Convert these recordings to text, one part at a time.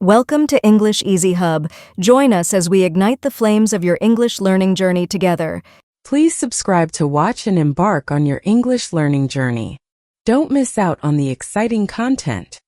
Welcome to English Easy Hub. Join us as we ignite the flames of your English learning journey together. Please subscribe to watch and embark on your English learning journey. Don't miss out on the exciting content.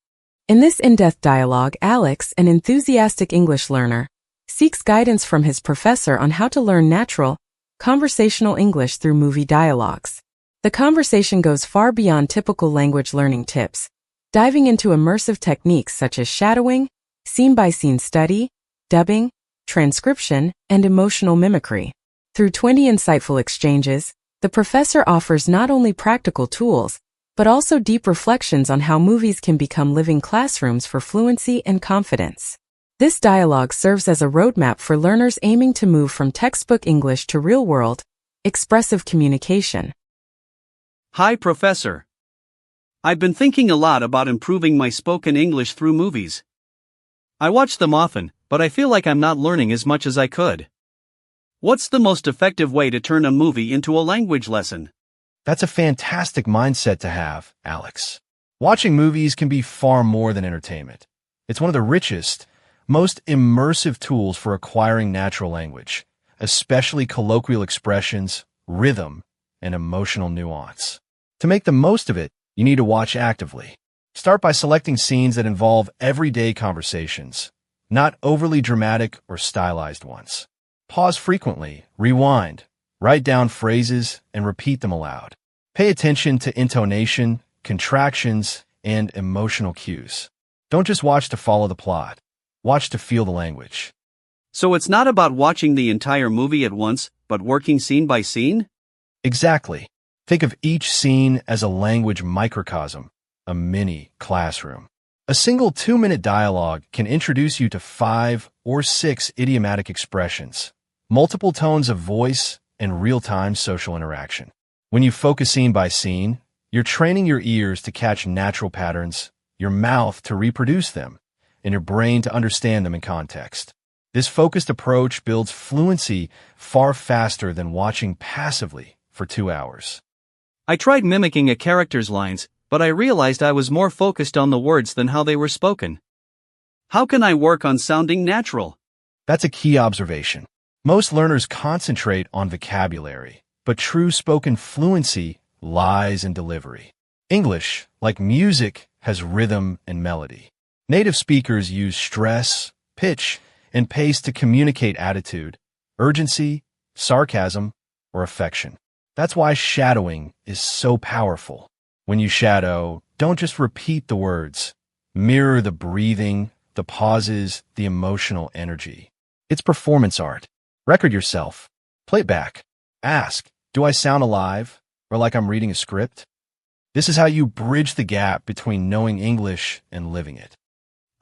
In this in-depth dialogue, Alex, an enthusiastic English learner, seeks guidance from his professor on how to learn natural, conversational English through movie dialogues. The conversation goes far beyond typical language learning tips, diving into immersive techniques such as shadowing, scene-by-scene study, dubbing, transcription, and emotional mimicry. Through 20 insightful exchanges, the professor offers not only practical tools, but also deep reflections on how movies can become living classrooms for fluency and confidence. This dialogue serves as a roadmap for learners aiming to move from textbook English to real-world, expressive communication. Hi, Professor. I've been thinking a lot about improving my spoken English through movies. I watch them often, but I feel like I'm not learning as much as I could. What's the most effective way to turn a movie into a language lesson? That's a fantastic mindset to have, Alex. Watching movies can be far more than entertainment. It's one of the richest, most immersive tools for acquiring natural language, especially colloquial expressions, rhythm, and emotional nuance. To make the most of it, you need to watch actively. Start by selecting scenes that involve everyday conversations, not overly dramatic or stylized ones. Pause frequently, rewind, write down phrases, and repeat them aloud. Pay attention to intonation, contractions, and emotional cues. Don't just watch to follow the plot. Watch to feel the language. So it's not about watching the entire movie at once, but working scene by scene? Exactly. Think of each scene as a language microcosm, a mini classroom. A single 2-minute dialogue can introduce you to 5 or 6 idiomatic expressions, multiple tones of voice, and real-time social interaction. When you focus scene by scene, you're training your ears to catch natural patterns, your mouth to reproduce them, and your brain to understand them in context. This focused approach builds fluency far faster than watching passively for 2 hours. I tried mimicking a character's lines, but I realized I was more focused on the words than how they were spoken. How can I work on sounding natural? That's a key observation. Most learners concentrate on vocabulary, but true spoken fluency lies in delivery. English, like music, has rhythm and melody. Native speakers use stress, pitch, and pace to communicate attitude, urgency, sarcasm, or affection. That's why shadowing is so powerful. When you shadow, don't just repeat the words. Mirror the breathing, the pauses, the emotional energy. It's performance art. Record yourself. Play it back. Ask, do I sound alive or like I'm reading a script? This is how you bridge the gap between knowing English and living it.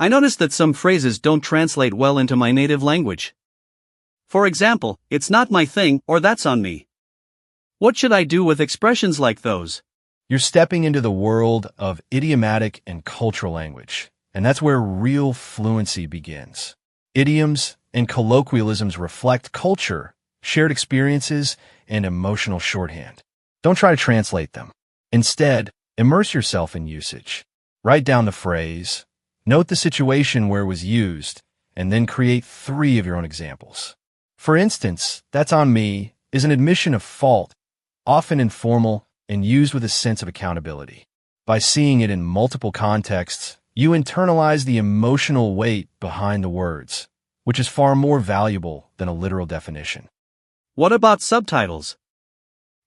I noticed that some phrases don't translate well into my native language. For example, it's not my thing or that's on me. What should I do with expressions like those? You're stepping into the world of idiomatic and cultural language, and that's where real fluency begins. Idioms and colloquialisms reflect culture, shared experiences, and emotional shorthand. Don't try to translate them. Instead, immerse yourself in usage. Write down the phrase, note the situation where it was used, and then create 3 of your own examples. For instance, "That's on me" is an admission of fault, often informal, and used with a sense of accountability. By seeing it in multiple contexts, you internalize the emotional weight behind the words, which is far more valuable than a literal definition. What about subtitles?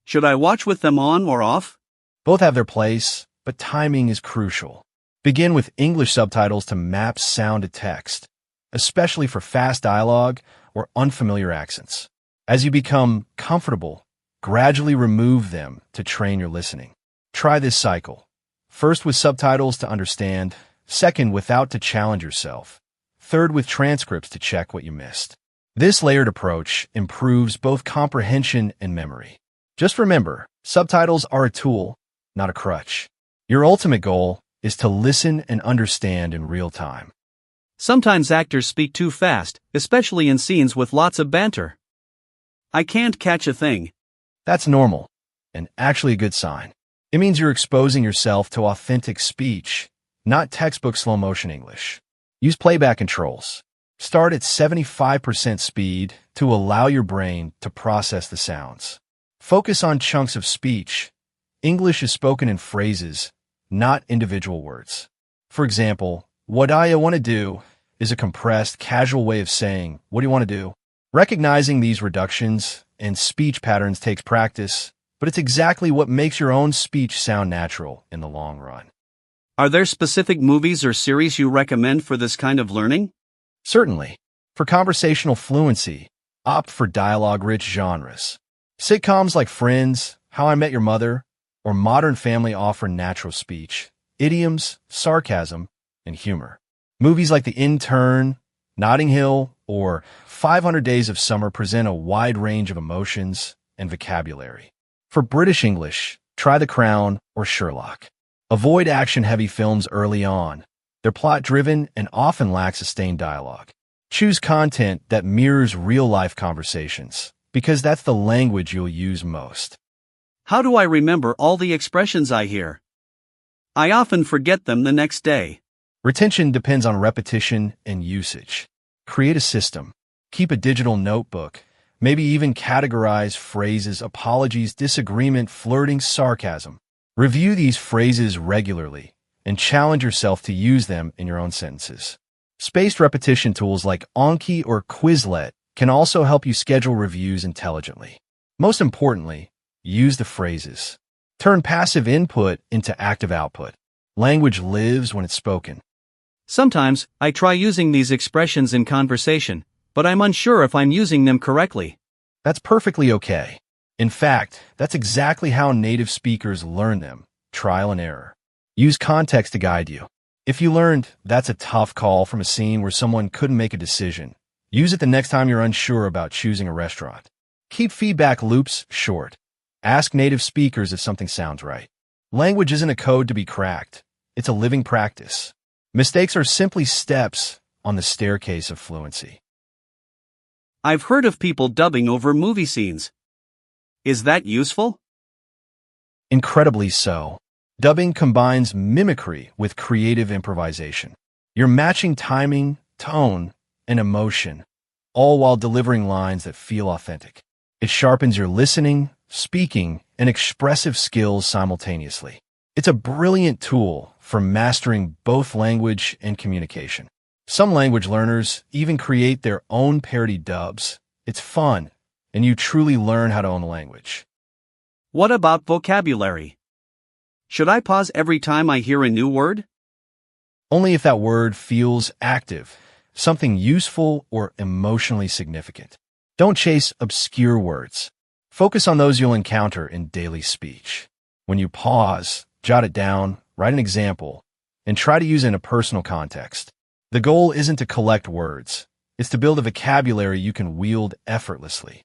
Should I watch with them on or off? Both have their place, but timing is crucial. Begin with English subtitles to map sound to text, especially for fast dialogue or unfamiliar accents. As you become comfortable, gradually remove them to train your listening. Try this cycle. First with subtitles to understand, second without to challenge yourself, third with transcripts to check what you missed. This layered approach improves both comprehension and memory. Just remember, subtitles are a tool, not a crutch. Your ultimate goal is to listen and understand in real time. Sometimes actors speak too fast, especially in scenes with lots of banter. I can't catch a thing. That's normal, and actually a good sign. It means you're exposing yourself to authentic speech, not textbook slow-motion English. Use playback controls. Start at 75% speed to allow your brain to process the sounds. Focus on chunks of speech. English is spoken in phrases, not individual words. For example, what I want to do is a compressed, casual way of saying, what do you want to do? Recognizing these reductions and speech patterns takes practice, but it's exactly what makes your own speech sound natural in the long run. Are there specific movies or series you recommend for this kind of learning? Certainly. For conversational fluency, opt for dialogue-rich genres. Sitcoms like Friends, How I Met Your Mother, or Modern Family offer natural speech, idioms, sarcasm, and humor. Movies like The Intern, Notting Hill, or 500 Days of Summer present a wide range of emotions and vocabulary. For British English, try The Crown or Sherlock. Avoid action-heavy films early on. They're plot-driven and often lack sustained dialogue. Choose content that mirrors real-life conversations, because that's the language you'll use most. How do I remember all the expressions I hear? I often forget them the next day. Retention depends on repetition and usage. Create a system. Keep a digital notebook. Maybe even categorize phrases, apologies, disagreement, flirting, sarcasm. Review these phrases regularly and challenge yourself to use them in your own sentences. Spaced repetition tools like Anki or Quizlet can also help you schedule reviews intelligently. Most importantly, use the phrases. Turn passive input into active output. Language lives when it's spoken. Sometimes, I try using these expressions in conversation, but I'm unsure if I'm using them correctly. That's perfectly okay. In fact, that's exactly how native speakers learn them, trial and error. Use context to guide you. If you learned that's a tough call from a scene where someone couldn't make a decision, use it the next time you're unsure about choosing a restaurant. Keep feedback loops short. Ask native speakers if something sounds right. Language isn't a code to be cracked. It's a living practice. Mistakes are simply steps on the staircase of fluency. I've heard of people dubbing over movie scenes. Is that useful? Incredibly so. Dubbing combines mimicry with creative improvisation. You're matching timing, tone, and emotion, all while delivering lines that feel authentic. It sharpens your listening, speaking, and expressive skills simultaneously. It's a brilliant tool for mastering both language and communication. Some language learners even create their own parody dubs. It's fun, and you truly learn how to own the language. What about vocabulary? Should I pause every time I hear a new word? Only if that word feels active, something useful or emotionally significant. Don't chase obscure words. Focus on those you'll encounter in daily speech. When you pause, jot it down, write an example, and try to use it in a personal context. The goal isn't to collect words. It's to build a vocabulary you can wield effortlessly.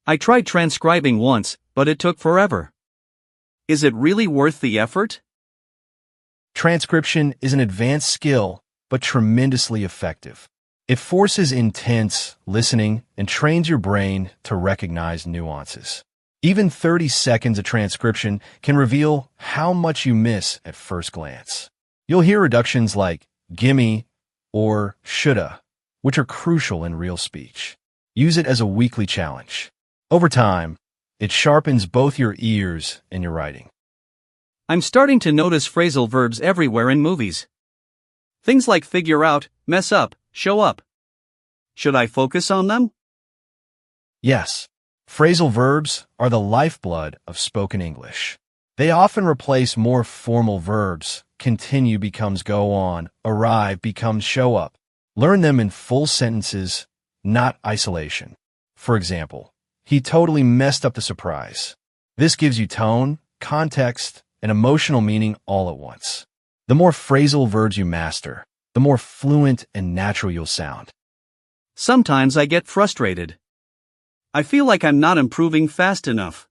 I tried transcribing once, but it took forever. Is it really worth the effort? Transcription is an advanced skill, but tremendously effective. It forces intense listening and trains your brain to recognize nuances. Even 30 seconds of transcription can reveal how much you miss at first glance. You'll hear reductions like gimme or shoulda, which are crucial in real speech. Use it as a weekly challenge. Over time, it sharpens both your ears and your writing. I'm starting to notice phrasal verbs everywhere in movies. Things like figure out, mess up, show up. Should I focus on them? Yes, phrasal verbs are the lifeblood of spoken English. They often replace more formal verbs. Continue becomes go on, arrive becomes show up. Learn them in full sentences, not isolation. For example, he totally messed up the surprise. This gives you tone, context, and emotional meaning all at once. The more phrasal verbs you master, the more fluent and natural you'll sound. Sometimes I get frustrated. I feel like I'm not improving fast enough.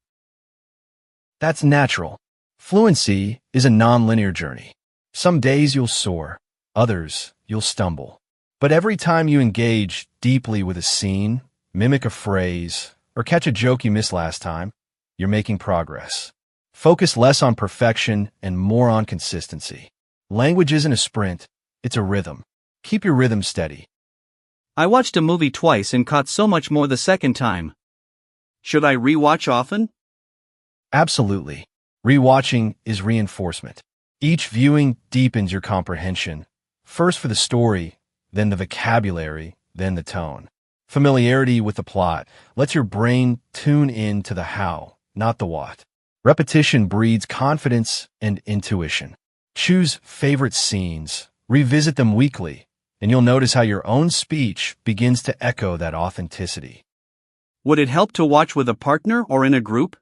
That's natural. Fluency is a non-linear journey. Some days you'll soar, others you'll stumble. But every time you engage deeply with a scene, mimic a phrase, or catch a joke you missed last time, you're making progress. Focus less on perfection and more on consistency. Language isn't a sprint, it's a rhythm. Keep your rhythm steady. I watched a movie twice and caught so much more the second time. Should I rewatch often? Absolutely. Rewatching is reinforcement. Each viewing deepens your comprehension, first for the story, then the vocabulary, then the tone. Familiarity with the plot lets your brain tune in to the how, not the what. Repetition breeds confidence and intuition. Choose favorite scenes, revisit them weekly, and you'll notice how your own speech begins to echo that authenticity. Would it help to watch with a partner or in a group?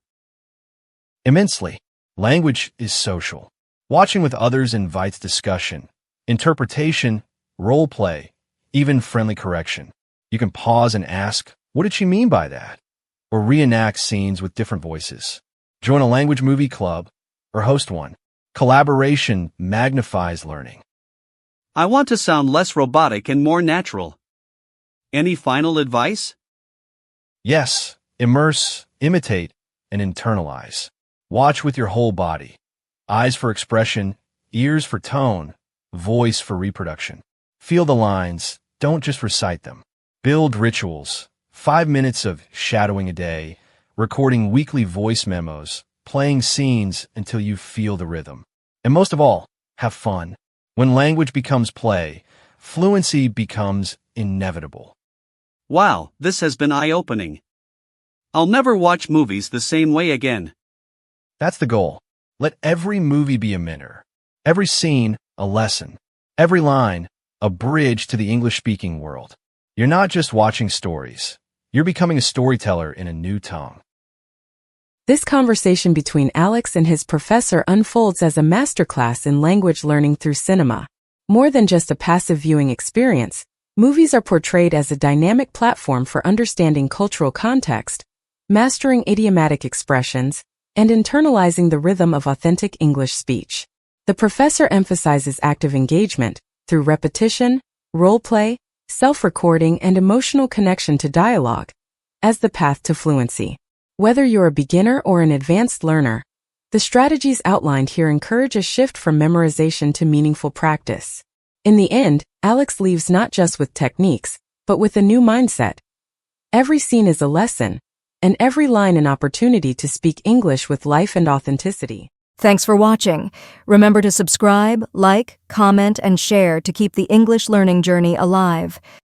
Immensely. Language is social. Watching with others invites discussion, interpretation, role play, even friendly correction. You can pause and ask, what did she mean by that? Or reenact scenes with different voices. Join a language movie club or host one. Collaboration magnifies learning. I want to sound less robotic and more natural. Any final advice? Yes, immerse, imitate, and internalize. Watch with your whole body. Eyes for expression, ears for tone, voice for reproduction. Feel the lines, don't just recite them. Build rituals, 5 minutes of shadowing a day, recording weekly voice memos, playing scenes until you feel the rhythm. And most of all, have fun. When language becomes play, fluency becomes inevitable. Wow, this has been eye-opening. I'll never watch movies the same way again. That's the goal. Let every movie be a minute. Every scene, a lesson. Every line, a bridge to the English-speaking world. You're not just watching stories. You're becoming a storyteller in a new tongue. This conversation between Alex and his professor unfolds as a masterclass in language learning through cinema. More than just a passive viewing experience, movies are portrayed as a dynamic platform for understanding cultural context, mastering idiomatic expressions, and internalizing the rhythm of authentic English speech. The professor emphasizes active engagement through repetition, role play, self-recording, and emotional connection to dialogue as the path to fluency. Whether you're a beginner or an advanced learner, the strategies outlined here encourage a shift from memorization to meaningful practice. In the end, Alex leaves not just with techniques, but with a new mindset. Every scene is a lesson, and every line an opportunity to speak English with life and authenticity. Thanks for watching. Remember to subscribe, like, comment, and share to keep the English learning journey alive.